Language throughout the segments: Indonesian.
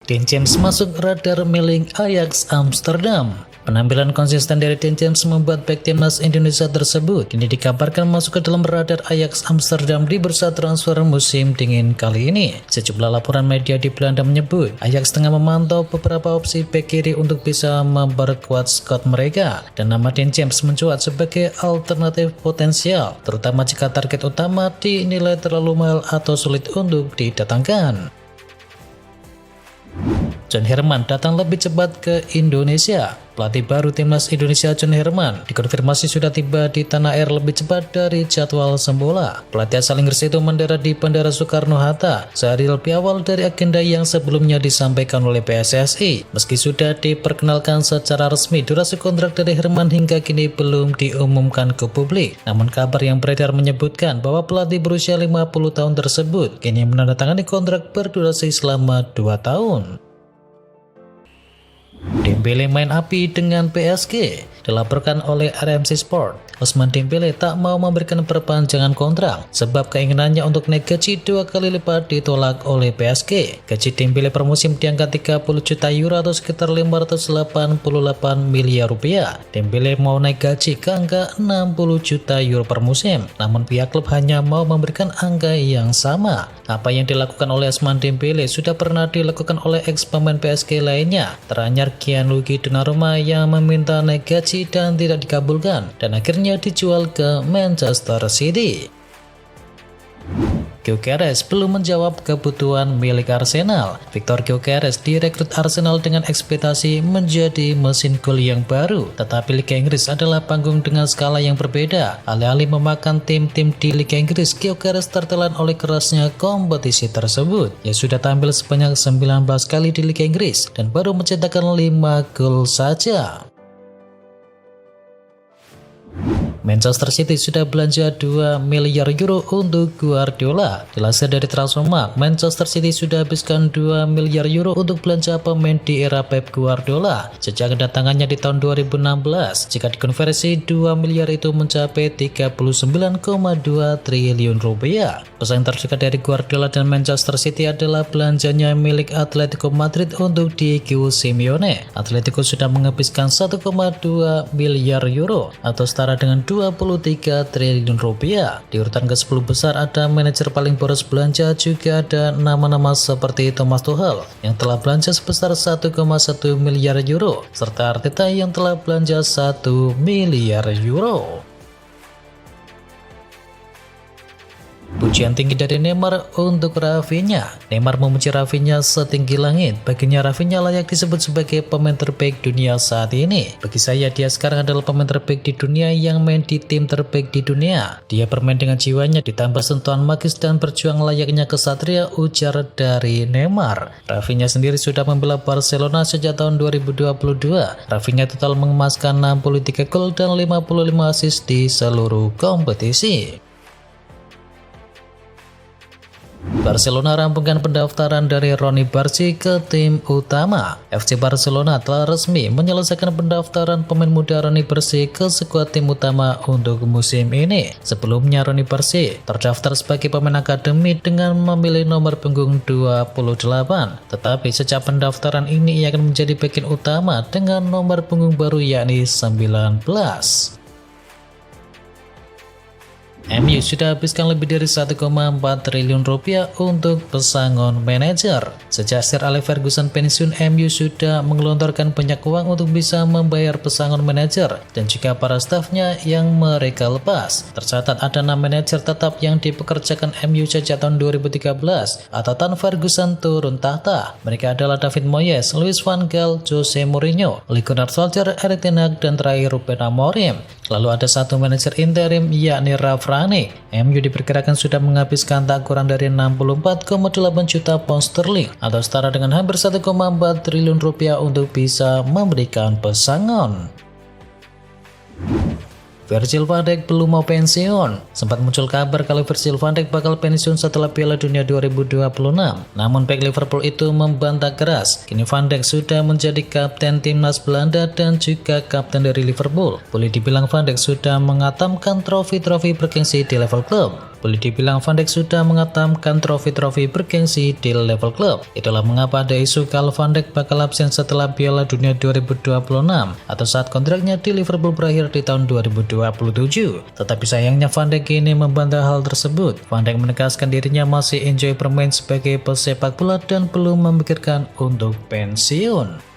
Dean James masuk radar milik Ajax Amsterdam. Penampilan konsisten dari Dean James membuat bek timnas Indonesia tersebut kini dikabarkan masuk ke dalam radar Ajax Amsterdam di bursa transfer musim dingin kali ini. Sejumlah laporan media di Belanda menyebut Ajax tengah memantau beberapa opsi bek kiri untuk bisa memperkuat squad mereka, dan nama Dean James mencuat sebagai alternatif potensial, terutama jika target utama dinilai terlalu mahal atau sulit untuk didatangkan. John Herman datang lebih cepat ke Indonesia. Pelatih baru timnas Indonesia John Herman dikonfirmasi sudah tiba di tanah air lebih cepat dari jadwal semula. Pelatih asal Inggris itu mendarat di Bandara Soekarno-Hatta sehari lebih awal dari agenda yang sebelumnya disampaikan oleh PSSI. Meski sudah diperkenalkan secara resmi, durasi kontrak dari Herman hingga kini belum diumumkan ke publik. Namun kabar yang beredar menyebutkan bahwa pelatih berusia 50 tahun tersebut kini menandatangani kontrak berdurasi selama 2 tahun. Dembele main api dengan PSG. Dilaporkan oleh RMC Sport, Ousmane Dembele tak mau memberikan perpanjangan kontrak sebab keinginannya untuk naik gaji 2 kali lipat ditolak oleh PSG. Gaji Dembele per musim diangkat 30 juta euro atau sekitar 588 miliar rupiah. Dembele mau naik gaji ke angka 60 juta euro per musim, namun pihak klub hanya mau memberikan angka yang sama. Apa yang dilakukan oleh Ousmane Dembele sudah pernah dilakukan oleh ex pemain PSG lainnya, teranyar Gianluigi Donnarumma yang meminta naik gaji dan tidak dikabulkan, dan akhirnya dijual ke Manchester City. Gyökeres belum menjawab kebutuhan milik Arsenal. Victor Gyökeres direkrut Arsenal dengan ekspektasi menjadi mesin gol yang baru, tetapi Liga Inggris adalah panggung dengan skala yang berbeda. Alih-alih memakan tim-tim di Liga Inggris, Gyökeres tertelan oleh kerasnya kompetisi tersebut. Ia sudah tampil sebanyak 19 kali di Liga Inggris dan baru mencetakkan 5 gol saja. Manchester City sudah belanja 2 miliar euro untuk Guardiola. Dilansir dari Transfermarkt, Manchester City sudah habiskan 2 miliar euro untuk belanja pemain di era Pep Guardiola sejak kedatangannya di tahun 2016. Jika dikonversi, 2 miliar itu mencapai 39,2 triliun rupiah. Pesaing terdekat dari Guardiola dan Manchester City adalah belanjanya milik Atletico Madrid untuk Diego Simeone. Atletico sudah menghabiskan 1,2 miliar euro atau setara dengan 23 triliun rupiah. Di urutan ke-10 besar ada manajer paling boros belanja, juga ada nama-nama seperti Thomas Tuchel yang telah belanja sebesar 1,1 miliar euro serta Arteta yang telah belanja 1 miliar euro. Pujian tinggi dari Neymar untuk Rafinha. Neymar memuji Rafinha setinggi langit. Baginya Rafinha layak disebut sebagai pemain terbaik dunia saat ini. Bagi saya dia sekarang adalah pemain terbaik di dunia yang main di tim terbaik di dunia. Dia bermain dengan jiwanya ditambah sentuhan magis dan berjuang layaknya kesatria, ujar dari Neymar. Rafinha sendiri sudah membela Barcelona sejak tahun 2022. Rafinha total mengemaskan 63 gol dan 55 assist di seluruh kompetisi. Barcelona rampungkan pendaftaran dari Ronny Barsi ke tim utama. FC Barcelona telah resmi menyelesaikan pendaftaran pemain muda Ronny Barsi ke skuad tim utama untuk musim ini. Sebelumnya Ronny Barsi terdaftar sebagai pemain akademi dengan memilih nomor punggung 28. Tetapi sejak pendaftaran ini ia akan menjadi bagian utama dengan nomor punggung baru yakni 19. MU sudah habiskan lebih dari 1,4 triliun rupiah untuk pesangon manajer. Sejak Sir Alex Ferguson pensiun, MU sudah menggelontorkan banyak uang untuk bisa membayar pesangon manajer dan juga para stafnya yang mereka lepas. Tercatat ada 6 manajer tetap yang dipekerjakan MU sejak tahun 2013 atau tahun Ferguson turun tahta. Mereka adalah David Moyes, Louis van Gaal, Jose Mourinho, Ole Gunnar Solskjaer, Erik ten Hag, dan terakhir Ruben Amorim. Lalu ada satu manajer interim yakni Ralf Rangnick. MU diperkirakan sudah menghabiskan tak kurang dari 64,8 juta pound sterling atau setara dengan hampir 1,4 triliun rupiah untuk bisa memberikan pesangon. Virgil van Dijk belum mau pensiun. Sempat muncul kabar kalau Virgil van Dijk bakal pensiun setelah Piala Dunia 2026. Namun bek Liverpool itu membantah keras. Kini Van Dijk sudah menjadi kapten timnas Belanda dan juga kapten dari Liverpool. Boleh dibilang Van Dijk sudah mengatamkan trofi-trofi bergengsi di level klub. Boleh dibilang Van Dijk sudah mengatamkan trofi-trofi bergengsi di level klub. Itulah mengapa ada isu kalau Van Dijk bakal absen setelah Piala Dunia 2026 atau saat kontraknya di Liverpool berakhir di tahun 2027. Tetapi sayangnya Van Dijk ini membantah hal tersebut. Van Dijk menegaskan dirinya masih enjoy bermain sebagai pesepak bola dan belum memikirkan untuk pensiun.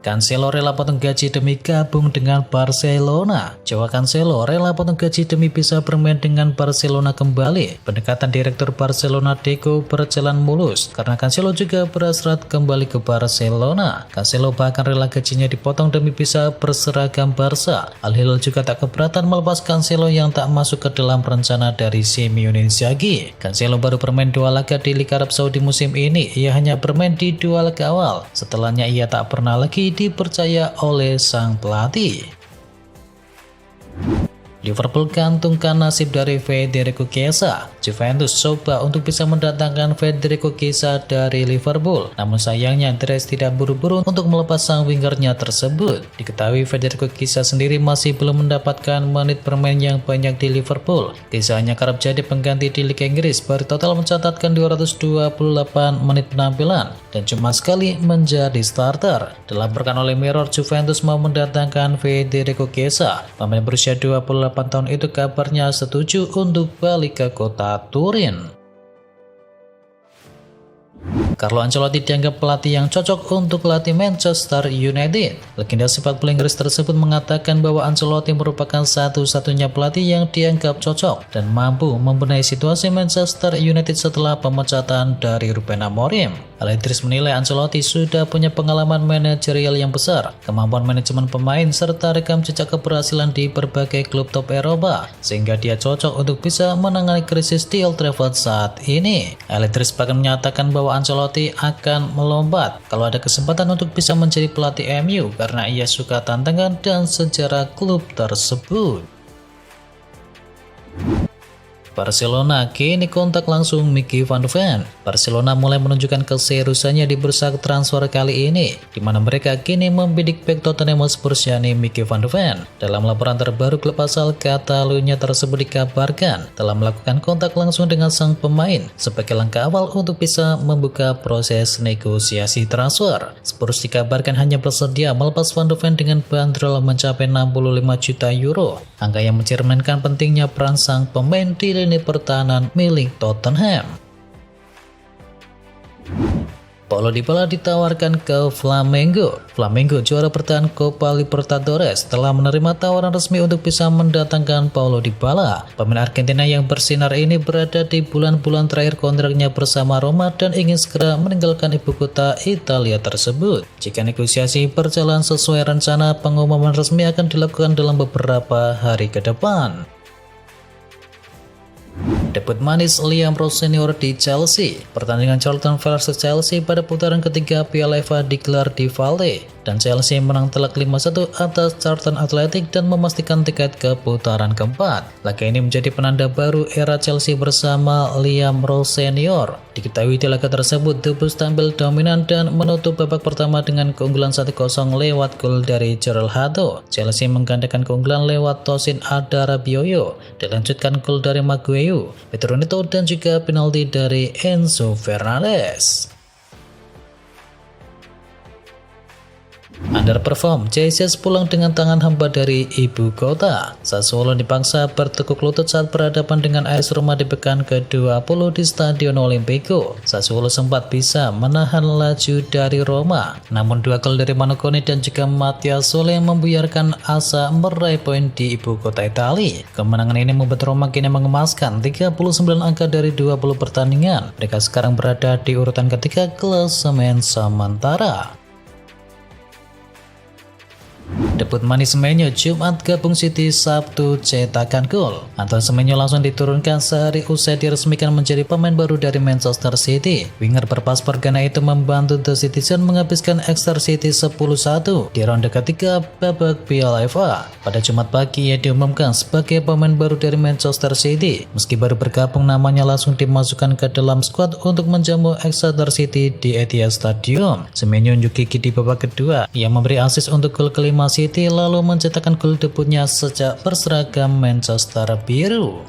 Cancelo rela potong gaji demi gabung dengan Barcelona. Joao Cancelo rela potong gaji demi bisa bermain dengan Barcelona kembali. Pendekatan direktur Barcelona Deco berjalan mulus karena Cancelo juga berhasrat kembali ke Barcelona. Cancelo bahkan rela gajinya dipotong demi bisa berseragam Barca. Al Hilal juga tak keberatan melepas Cancelo yang tak masuk ke dalam rencana dari Simeone Inzaghi. Cancelo baru bermain 2 laga di Liga Arab Saudi musim ini. Ia hanya bermain di 2 laga awal. Setelahnya ia tak pernah lagi dipercaya oleh sang pelatih. Liverpool gantungkan nasib dari Federico Chiesa. Juventus coba untuk bisa mendatangkan Federico Chiesa dari Liverpool. Namun sayangnya Andres tidak buru-buru untuk melepas sang wingernya tersebut. Diketahui Federico Chiesa sendiri masih belum mendapatkan menit bermain yang banyak di Liverpool. Chiesa hanya kerap jadi pengganti di Liga Inggris, baru total mencatatkan 228 menit penampilan dan cuma sekali menjadi starter. Dilaporkan oleh Mirror, Juventus mau mendatangkan Federico Chiesa. Pemain berusia 28 tahun itu kabarnya setuju untuk balik ke kota Turin. Carlo Ancelotti dianggap pelatih yang cocok untuk pelatih Manchester United. Legenda sepak bola Inggris tersebut mengatakan bahwa Ancelotti merupakan satu-satunya pelatih yang dianggap cocok dan mampu membenahi situasi Manchester United setelah pemecatan dari Ruben Amorim. Al-Idris menilai Ancelotti sudah punya pengalaman manajerial yang besar, kemampuan manajemen pemain, serta rekam jejak keberhasilan di berbagai klub top Eropa, sehingga dia cocok untuk bisa menangani krisis di Old Trafford saat ini. Al-Idris bahkan menyatakan bahwa Ancelotti akan melompat kalau ada kesempatan untuk bisa menjadi pelatih MU karena ia suka tantangan dan sejarah klub tersebut. Barcelona kini kontak langsung Mickey van de Ven. Barcelona mulai menunjukkan keseriusannya di bursa transfer kali ini, di mana mereka kini membidik bek Tottenham Hotspur yakni Mickey van de Ven. Dalam laporan terbaru, klub asal Catalunya tersebut dikabarkan telah melakukan kontak langsung dengan sang pemain sebagai langkah awal untuk bisa membuka proses negosiasi transfer. Spurs dikabarkan hanya bersedia melepas van de Ven dengan bandrol mencapai 65 juta euro, angka yang mencerminkan pentingnya peran sang pemain di lini pertahanan milik Tottenham. Paulo Dybala ditawarkan ke Flamengo. Flamengo, juara bertahan Copa Libertadores, telah menerima tawaran resmi untuk bisa mendatangkan Paulo Dybala. Pemain Argentina yang bersinar ini berada di bulan-bulan terakhir kontraknya bersama Roma dan ingin segera meninggalkan ibu kota Italia tersebut. Jika negosiasi berjalan sesuai rencana, pengumuman resmi akan dilakukan dalam beberapa hari ke depan. Debut manis Liam Rose Senior di Chelsea. Pertandingan Charlton versus Chelsea pada putaran ketiga Piala FA digelar di Vale dan Chelsea menang telak 5-1 atas Charlton Athletic dan memastikan tiket ke putaran keempat. Laga ini menjadi penanda baru era Chelsea bersama Liam Rose Senior. Diketahui di laga tersebut The Blues tampil dominan dan menutup babak pertama dengan keunggulan 1-0 lewat gol dari Jorel Hato. Chelsea menggandakan keunggulan lewat Tosin Adarabioyo, dilanjutkan gol dari Maguire, Pedro Neto dan juga penalti dari Enzo Fernandez. Underperform, Jesus pulang dengan tangan hampa dari ibu kota. Sassuolo dipaksa bertekuk lutut saat berhadapan dengan AS Roma di pekan ke-20 di Stadion Olimpico. Sassuolo sempat bisa menahan laju dari Roma, namun 2 gol dari Manoconi dan juga Mattia Sole membuyarkan asa meraih poin di ibu kota Italia. Kemenangan ini membuat Roma kini mengemaskan 39 angka dari 20 pertandingan. Mereka sekarang berada di urutan ketiga klasemen sementara. Debut manis Semenyo Jumat gabung City, Sabtu cetakan gol. Antoine Semenyo langsung diturunkan sehari usai diresmikan menjadi pemain baru dari Manchester City. Winger berpaspor Ghana itu membantu The Citizen menghabiskan Exeter City 10-1 di ronde ketiga babak Piala FA. Pada Jumat pagi ia diumumkan sebagai pemain baru dari Manchester City. Meski baru bergabung, namanya langsung dimasukkan ke dalam skuad untuk menjamu Exeter City di Etihad Stadium. Semenyo unjuk gigi di babak kedua. Ia memberi assist untuk gol kelima Panama City lalu mencetakkan gol debutnya sejak berseragam Manchester biru.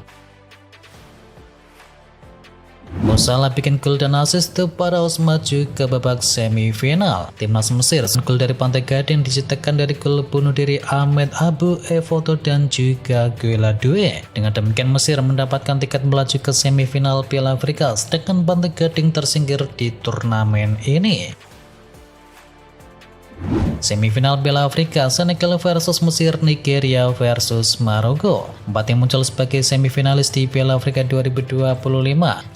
Mo Salah bikin gol dan assist Paraos maju ke babak semifinal. Timnas Mesir gol dari Pantai Gading diciptakan dari gol bunuh diri Ahmed Abu Efoto dan juga Guela Due. Dengan demikian Mesir mendapatkan tiket melaju ke semifinal Piala Afrika, sedangkan Pantai Gading tersingkir di turnamen ini. Semifinal Piala Afrika, Senegal versus Mesir, Nigeria versus Maroko. 4 yang muncul sebagai semifinalis di Piala Afrika 2025.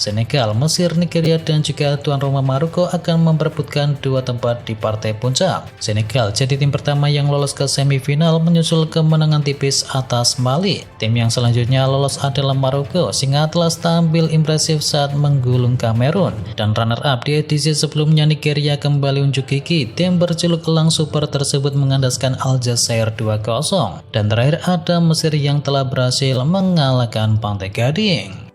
Senegal, Mesir, Nigeria, dan juga tuan rumah Maroko akan memperebutkan 2 tempat di partai puncak. Senegal jadi tim pertama yang lolos ke semifinal menyusul kemenangan tipis atas Mali. Tim yang selanjutnya lolos adalah Maroko, sehingga telah tampil impresif saat menggulung Kamerun. Dan runner-up di edisi sebelumnya Nigeria kembali unjuk gigi. Tim berjuluk Elang Super tersebut mengandaskan Aljazair 2-0. Dan terakhir ada Mesir yang telah berhasil mengalahkan Pantai Gading.